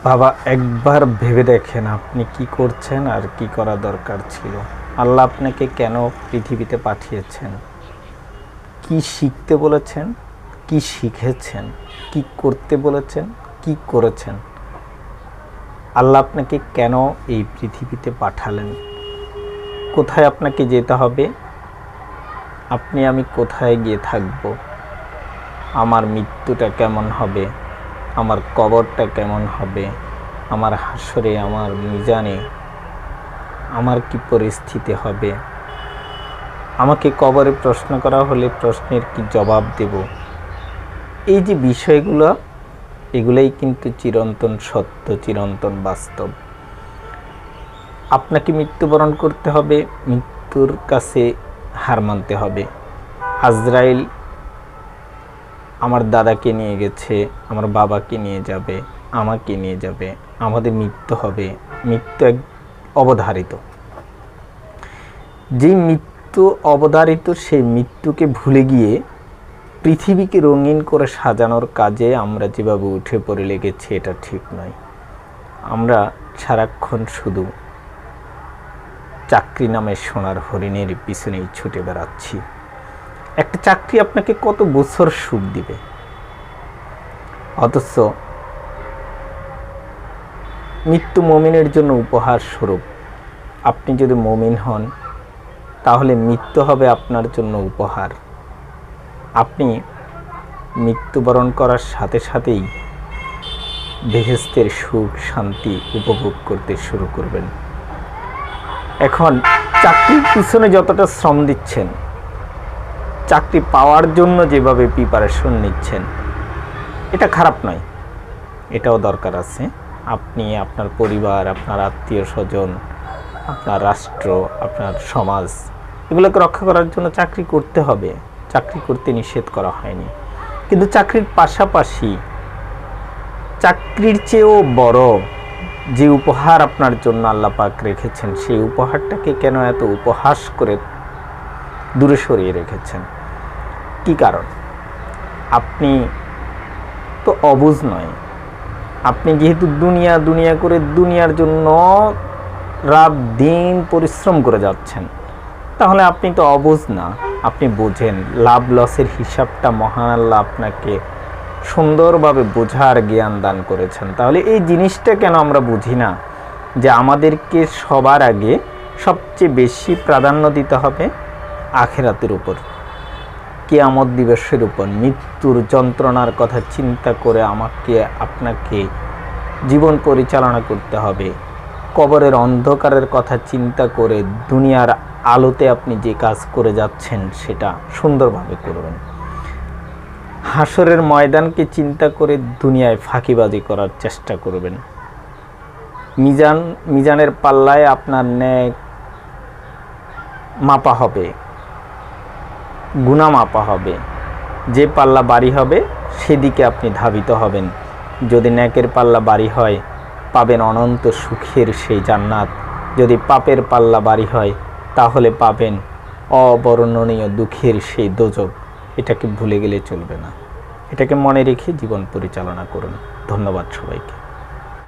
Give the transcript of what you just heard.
বাবা, একবার ভেবে দেখেন আপনি কি করছেন আর কি করা দরকার ছিল। আল্লাহ আপনাকে কেন পৃথিবীতে পাঠিয়েছেন, কি শিখতে বলেছেন, কি শিখেছেন, কি করতে বলেছেন, কি করেছেন। আল্লাহ আপনাকে কেন এই পৃথিবীতে পাঠালেন, কোথায় আপনাকে যেতে হবে, আপনি আমি কোথায় গিয়ে থাকব, আমার মৃত্যুটা কেমন হবে, আমার কবরটা কেমন হবে, আমার হাসরে, আমার মিজানে আমার কি পরিস্থিতি হবে, আমাকে কবরে প্রশ্ন করা হলে প্রশ্নের কি জবাব দেব। এই যে বিষয়গুলো, এগুলোই কিন্তু চিরন্তন সত্য, চিরন্তন বাস্তব। আপনাকে মৃত্যুবরণ করতে হবে, মৃত্যুর কাছে হার মানতে হবে। আজরাইল আমার দাদাকে নিয়ে গেছে, আমার বাবাকে নিয়ে যাবে, আমাকে নিয়ে যাবে, আমাদের মৃত্যু হবে। মৃত্যু এক অবধারিত, যেই মৃত্যু অবধারিত সেই মৃত্যুকে ভুলে গিয়ে পৃথিবীকে রঙিন করে সাজানোর কাজে আমরা যেভাবে উঠে পড়ে লেগেছি, এটা ঠিক নয়। আমরা সারাক্ষণ শুধু চাকরি নামে সোনার হরিণের পিছনেই ছুটে বেড়াচ্ছি। একটা চাকরি আপনাকে কত বছর সুখ দিবে, অথচ মৃত্যু মুমিনের জন্য উপহার স্বরূপ। আপনি যদি মুমিন হন তাহলে মৃত্যু হবে আপনার জন্য উপহার। আপনি মৃত্যুবরণ করার সাথে সাথেই বেহেশতের সুখ শান্তি উপভোগ করতে শুরু করবেন। এখন চাকরির পিছনে যতটা শ্রম দিচ্ছেন, চাকরি পাওয়ার জন্য যেভাবে প্রিপারেশন নিচ্ছেন, এটা খারাপ নয়, এটাও দরকার আছে। আপনি আপনার পরিবার, আপনার আত্মীয় স্বজন, আপনার রাষ্ট্র, আপনার সমাজ, এগুলোকে রক্ষা করার জন্য চাকরি করতে হবে। চাকরি করতে নিষেধ করা হয়নি, কিন্তু চাকরির পাশাপাশি চাকরির চেয়েও বড় যে উপহার আপনার জন্য আল্লাহ পাক রেখেছেন, সেই উপহারটাকে কেন এত উপহাস করে দূরে সরিয়ে রেখেছেন? কি কারণ? আপনি তো অবুঝ নয়। আপনি যেহেতু দুনিয়া দুনিয়া করে দুনিয়ার জন্য রাত দিন পরিশ্রম করে যাচ্ছেন, তাহলে আপনি তো অবুঝ না, আপনি বোঝেন। লাভ লসের হিসাবটা মহান আল্লাহ আপনাকে সুন্দরভাবে বোঝার জ্ঞান দান করেছেন। তাহলে এই জিনিসটা কেন আমরা বুঝি না, যে আমাদেরকে সবার আগে সবচেয়ে বেশি প্রাধান্য দিতে হবে আখিরাতের উপর, কিয়ামত দিবসের উপর। মৃত্যুর যন্ত্রণার কথা চিন্তা করে আমাকে আপনাকে জীবন পরিচালনা করতে হবে। কবরের অন্ধকারের কথা চিন্তা করে দুনিয়ার আলোতে আপনি যে কাজ করে যাচ্ছেন সেটা সুন্দরভাবে করবেন। হাসরের ময়দানকে চিন্তা করে দুনিয়ায় ফাঁকিবাজি করার চেষ্টা করবেন। মিজানের পাল্লায় আপনার ন্যায় মাপা হবে, গুনাহ মাপা হবে। যে পাল্লা বাড়ি হবে সেদিকে আপনি ধাবিত হবেন। যদি নেকের পাল্লা বাড়ি হয় পাবেন অনন্ত সুখের সেই জান্নাত, যদি পাপের পাল্লা বাড়ি হয় তাহলে পাবেন অবর্ণনীয় দুঃখের সেই দোজখ। এটাকে ভুলে গেলে চলবে না, এটাকে মনে রেখে জীবন পরিচালনা করুন। ধন্যবাদ সবাইকে।